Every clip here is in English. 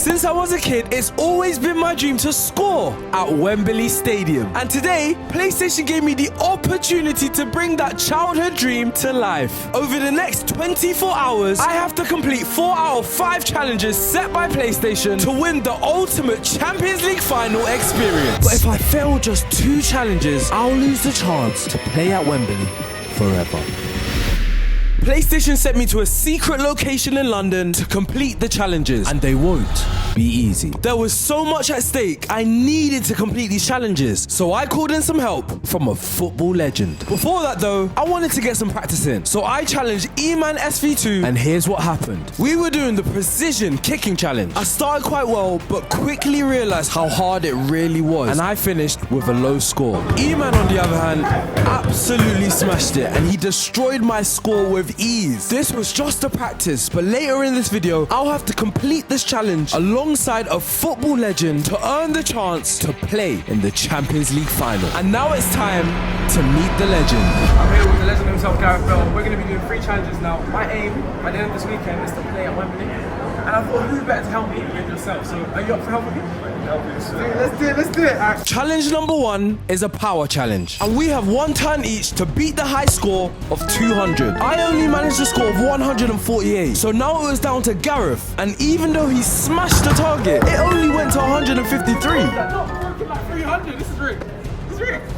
Since I was a kid, it's always been my dream to score at Wembley Stadium. And today, PlayStation gave me the opportunity to bring that childhood dream to life. Over the next 24 hours, I have to complete 4 out of 5 challenges set by PlayStation to win the ultimate Champions League final experience. But if I fail just 2 challenges, I'll lose the chance to play at Wembley forever. PlayStation sent me to a secret location in London to complete the challenges, and they won't be easy. There was so much at stake, I needed to complete these challenges, so I called in some help from a football legend. Before that though, I wanted to get some practice in, so I challenged E-Man SV2, and here's what happened. We were doing the precision kicking challenge. I started quite well, but quickly realized how hard it really was, and I finished with a low score. E-Man, on the other hand, absolutely smashed it, and he destroyed my score with ease. This was just a practice, but later in this video, I'll have to complete this challenge alongside a football legend to earn the chance to play in the Champions League final. And now it's time to meet the legend. I'm here with the legend himself, Gareth Bale. We're going to be doing 3 challenges now. My aim by the end of this weekend is to play at Wembley. And I thought, who better to help me than yourself? So are you up for helping me? Let's do it. Right. Challenge number 1 is a power challenge, and we have 1 turn each to beat the high score of 200. I only managed a score of 148, so now it was down to Gareth, and even though he smashed the target, it only went to 153. No, get like 300. This is rigged. This is rigged.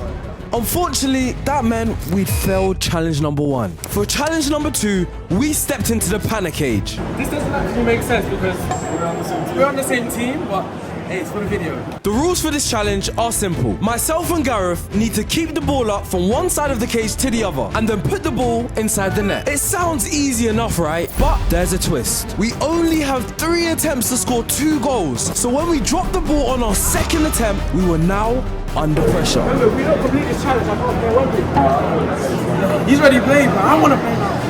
Unfortunately, that meant we'd failed challenge number 1. For challenge number 2, we stepped into the panic age. This doesn't actually make sense because we're on the same team, but hey, it's for the video. The rules for this challenge are simple. Myself and Gareth need to keep the ball up from one side of the cage to the other, and then put the ball inside the net. It sounds easy enough, right? But there's a twist. We only have 3 attempts to score 2 goals. So when we dropped the ball on our second attempt, we were now under pressure. Remember, if we don't complete this challenge, I can't play Wembley. He's already playing, but I want to play now.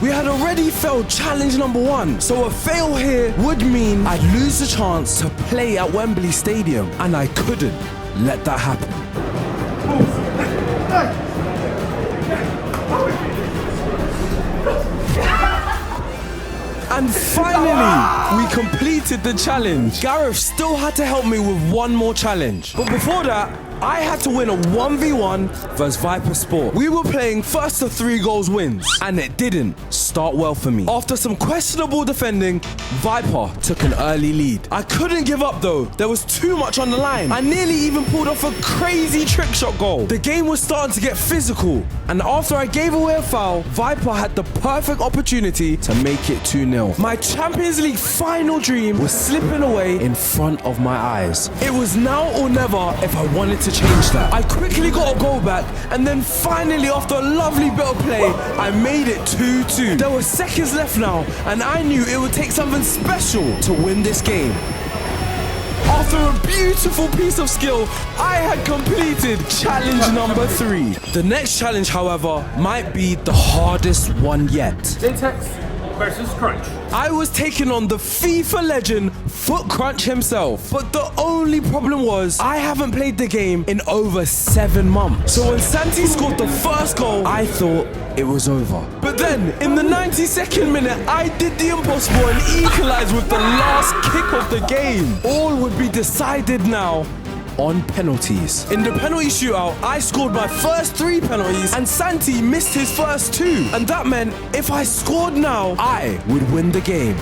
We had already failed challenge number 1, so a fail here would mean I'd lose the chance to play at Wembley Stadium, and I couldn't let that happen. And finally, we completed the challenge. Gareth still had to help me with 1 more challenge. But before that, I had to win a 1v1 versus Viper Sport. We were playing first to 3 goals wins, and it didn't start well for me. After some questionable defending, Viper took an early lead. I couldn't give up though. There was too much on the line. I nearly even pulled off a crazy trick shot goal. The game was starting to get physical, and after I gave away a foul, Viper had the perfect opportunity to make it 2-0. My Champions League final dream was slipping away in front of my eyes. It was now or never if I wanted to change that. I quickly got a goal back, and then finally, after a lovely bit of play, I made it 2-2. There were seconds left now, and I knew it would take something special to win this game. After a beautiful piece of skill, I had completed challenge number 3. The next challenge, however, might be the hardest one yet. Syntax versus Crunch. I was taking on the FIFA legend Foot Crunch himself, but the only problem was I haven't played the game in over 7 months. So when Santi scored the first goal, I thought it was over. But then, in the 92nd minute, I did the impossible and equalized with the last kick of the game. All would be decided now on penalties. In the penalty shootout, I scored my first 3 penalties, and Santi missed his first 2. And that meant if I scored now, I would win the game.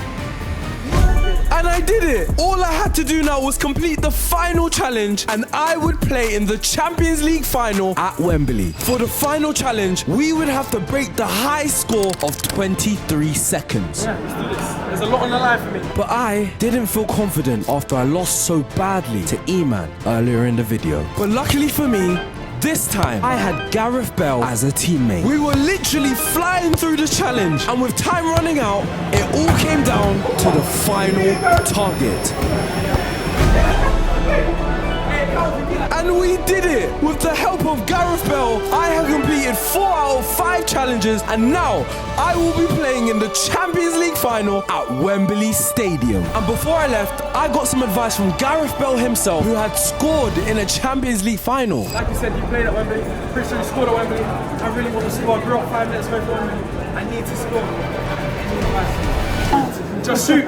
And I did it! All I had to do now was complete the final challenge, and I would play in the Champions League final at Wembley. For the final challenge, we would have to break the high score of 23 seconds. Yeah, let's do this. There's a lot on the line for me. But I didn't feel confident after I lost so badly to E-Man earlier in the video. But luckily for me, this time, I had Gareth Bale as a teammate. We were literally flying through the challenge, and with time running out, it all came down to the final target. And we did it! With the help of Gareth Bale, I have completed 4 out of 5 challenges, and now I will be playing in the Champions League final at Wembley Stadium. And before I left, I got some advice from Gareth Bale himself, who had scored in a Champions League final. Like you said, you played at Wembley. Pretty sure you scored at Wembley. I really want to score. I grew up 5 minutes away from Wembley. I need to score. Any advice? Just shoot.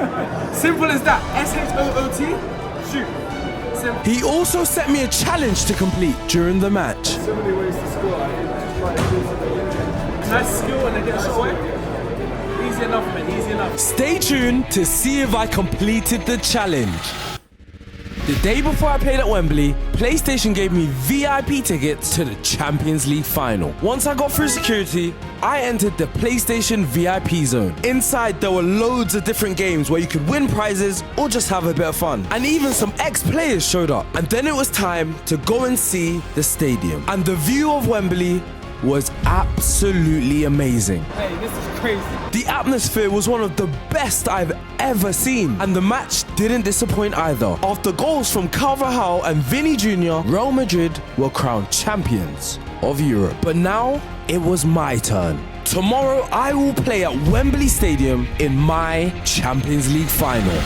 Simple as that. SHOOT. Shoot. Simple. He also set me a challenge to complete during the match. So many ways to score. I just try to do something. Nice skill and they get a shot away. Easy enough, man. Easy enough. Stay tuned to see if I completed the challenge. The day before I played at Wembley, PlayStation gave me VIP tickets to the Champions League final. Once I got through security, I entered the PlayStation VIP zone. Inside, there were loads of different games where you could win prizes or just have a bit of fun. And even some ex-players showed up. And then it was time to go and see the stadium. And the view of Wembley was absolutely amazing. Hey, this is crazy. The atmosphere was one of the best I've ever seen, and the match didn't disappoint either. After goals from Carvajal and Vinny Jr., Real Madrid were crowned champions of Europe. But now it was my turn. Tomorrow I will play at Wembley Stadium in my Champions League final.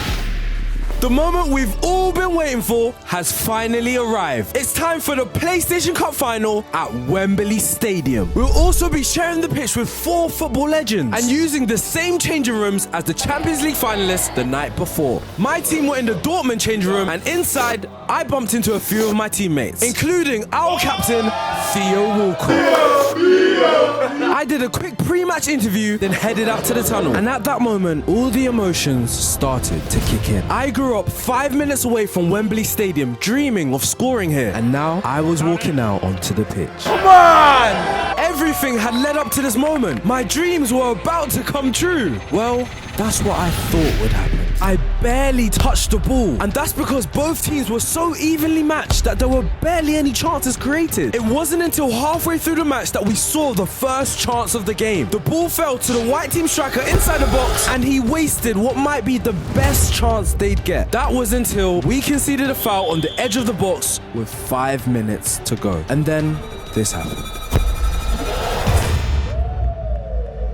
The moment we've all been waiting for has finally arrived. It's time for the PlayStation Cup final at Wembley Stadium. We'll also be sharing the pitch with 4 football legends and using the same changing rooms as the Champions League finalists the night before. My team were in the Dortmund changing room, and inside, I bumped into a few of my teammates, including our captain, Theo Walcott. I did a quick pre-match interview, then headed out to the tunnel. And at that moment, all the emotions started to kick in. I grew up 5 minutes away from Wembley Stadium, dreaming of scoring here. And now I was walking out onto the pitch. Come on! Everything had led up to this moment. My dreams were about to come true. Well, that's what I thought would happen. I barely touched the ball, and that's because both teams were so evenly matched that there were barely any chances created. It wasn't until halfway through the match that we saw the first chance of the game. The ball fell to the white team striker inside the box, and he wasted what might be the best chance they'd get. That was until we conceded a foul on the edge of the box with 5 minutes to go. And then this happened.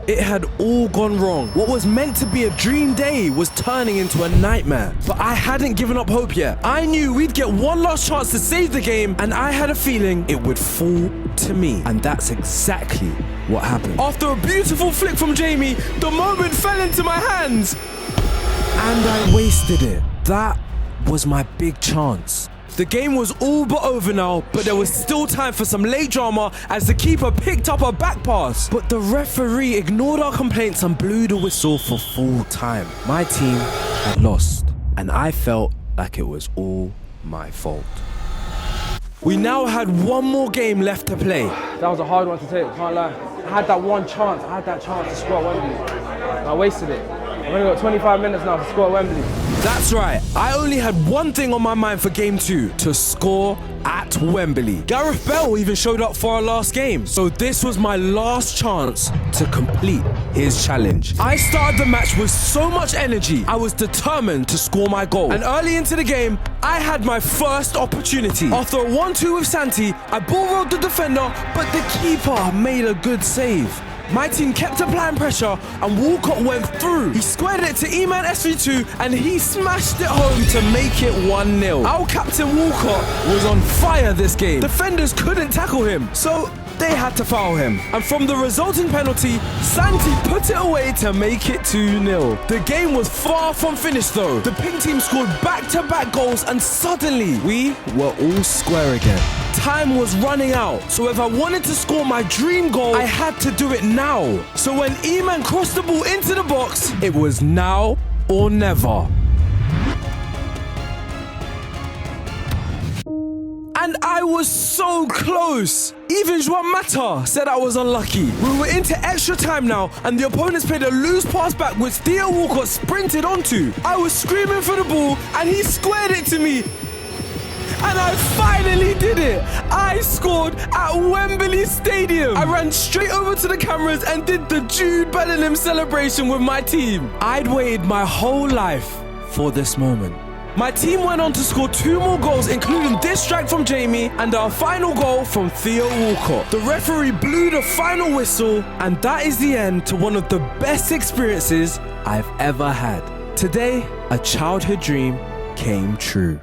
It had all gone wrong. What was meant to be a dream day was turning into a nightmare. But I hadn't given up hope yet. I knew we'd get one last chance to save the game, and I had a feeling it would fall to me. And that's exactly what happened. After a beautiful flick from Jamie, the moment fell into my hands. And I wasted it. That was my big chance. The game was all but over now, but there was still time for some late drama as the keeper picked up a back pass. But the referee ignored our complaints and blew the whistle for full time. My team had lost, and I felt like it was all my fault. We now had one more game left to play. That was a hard one to take, can't lie. I had that one chance. I had that chance to score at Wembley. And I wasted it. I've only got 25 minutes now to score at Wembley. That's right, I only had one thing on my mind for game 2, to score at Wembley. Gareth Bale even showed up for our last game, so this was my last chance to complete his challenge. I started the match with so much energy, I was determined to score my goal. And early into the game, I had my first opportunity. After a 1-2 with Santi, I ball rolled the defender, but the keeper made a good save. My team kept applying pressure and Walcott went through. He squared it to Eman SV2 and he smashed it home to make it 1-0. Our captain Walcott was on fire this game. Defenders couldn't tackle him, so they had to foul him. And from the resulting penalty, Santi put it away to make it 2-0. The game was far from finished though. The pink team scored back-to-back goals and suddenly we were all square again. Time was running out, so if I wanted to score my dream goal, I had to do it now. So when Eman crossed the ball into the box, it was now or never. And I was so close. Even Juan Mata said I was unlucky. We were into extra time now, and the opponents played a loose pass back which Theo Walcott sprinted onto. I was screaming for the ball, and he squared it to me. And I finally did it! I scored at Wembley Stadium! I ran straight over to the cameras and did the Jude Bellingham celebration with my team. I'd waited my whole life for this moment. My team went on to score 2 more goals, including this strike from Jamie and our final goal from Theo Walcott. The referee blew the final whistle, and that is the end to one of the best experiences I've ever had. Today, a childhood dream came true.